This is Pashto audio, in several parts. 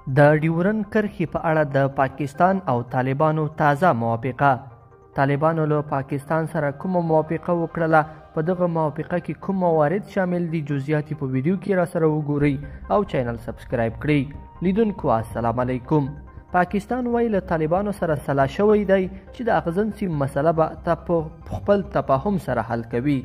د ډیورن کرښې په اړه د پاکستان او طالبانو تازه موافقه. طالبانو له پاکستان سره کومه موافقه وکړله؟ په دغه موافقه کې کوم موارد شامل دي؟ جزئیات په ویډیو کې را سره وګورئ او چینل سبسکرایب کړئ. لیدونکو السلام علیکم. پاکستان وایي له طالبانو سره سلا شوی دی چې د اغزن سیم مسله به په خپل تفاهم سره حل کوي.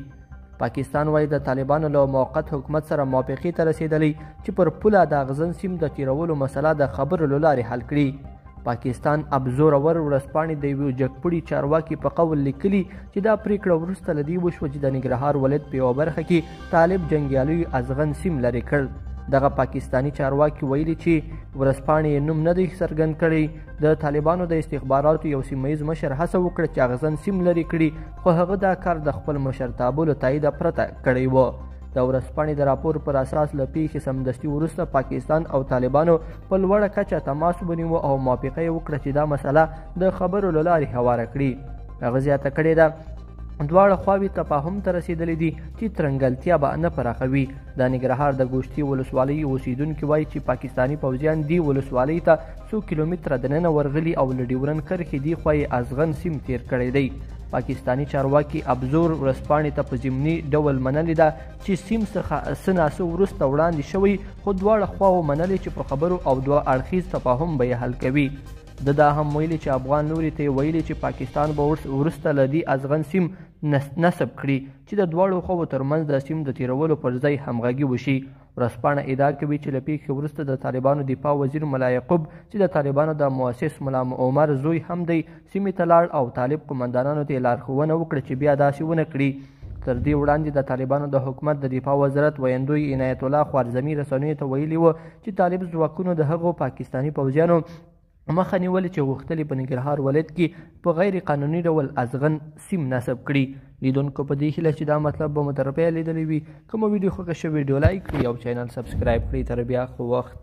پاکستان وایي د طالبانو له موقت حکومت سره موافقې ته رسیدلی چې پر پوله د اغزن سیم د تیرولو مسله د خبرو له لارې حل کړي. پاکستان ابزورور ورځپاڼې د یوې جګپوړي چارواکي په قول لیکلي چې دا پریکړه وروسته له دې وشوه چې د ننګرهار ولایت په یوه برخه کې طالب جنګیالیو ازغن سیم لرې کړ. دغه پاکستانی چارواکي ویلي چې ورځپاڼې یې نوم نه دی څرګند کړی. د طالبانو د استخباراتو یو سیمهیز مشر هڅه وکړه چې اغزن سیم لرې کړي، خو هغه دا کار د خپل مشرتابه له تاییده پرته کړی و. د ورځپاڼې د راپور پر اساس له پیښې سمدستي وروسته پاکستان او طالبانو په لوړه کچه تماس ونیوه او موافقه یې وکړه چې دا مسله د خبرو له لارې هواره کړي. هغه زیاته کړې ده دواړه خواوې تفاهم ته رسیدلی دي چې ترنګلتیا به نه پراخوي. د ننګرهار د ګوشتي ولسوالۍ اوسیدونکي وایي چې پاکستاني پوځیان دې ولسوالۍ ته څو کیلومتره دننه ورغلي او له ډیورن کرښې دې خوا یې ازغن سیم تیر کړی دی. پاکستانی چارواکي ابزور ورځپاڼې ته په ضمني ډول منلې ده چې سیم څخه څه ناڅه وروسته وړاندې شوی، خو دواړه خواوو منلې چې په خبرو او دوه اړخیز تفاهم به یې حل کوي. دا هم ویلي چې افغان لوري ته یې ویلي چې پاکستان به وروسته له دې ازغن سیم نصب کړي چې د دواړو خواوو ترمنځ د سیم د تیرولو پر ځای همغږي وشي. ورځپاڼه ادعا کوي چې له پیښې وروسته د طالبانو دفاع وزیر ملا یعقوب چې د طالبانو د مؤسس ملا عمر زوی هم دی سیمې ته لاړ او طالب قمندانانو ته یې لارښوونه وکړه چې بیا داسې ونه کړي. تر دې وړاندې د طالبانو د حکومت د دفاع وزارت ویندوی عنایت الله خوارزمي رسنیو ته ویلي و چې طالب ځواکونو د هغو پاکستاني پوځیانو مخه نیولې چې غوښتلې په ننګرهار ولایت کې په غیر قانوني ډول ازغن سیم نصب کړي. لیدونکو په دې هیله چې دا مطلب به مو تر پایه لیدلی وي. کومه ویډیو خوښه شوې ویډیو لایک کړئ او چینل سبسکرایب کړئ. تر بیا ښه وخت.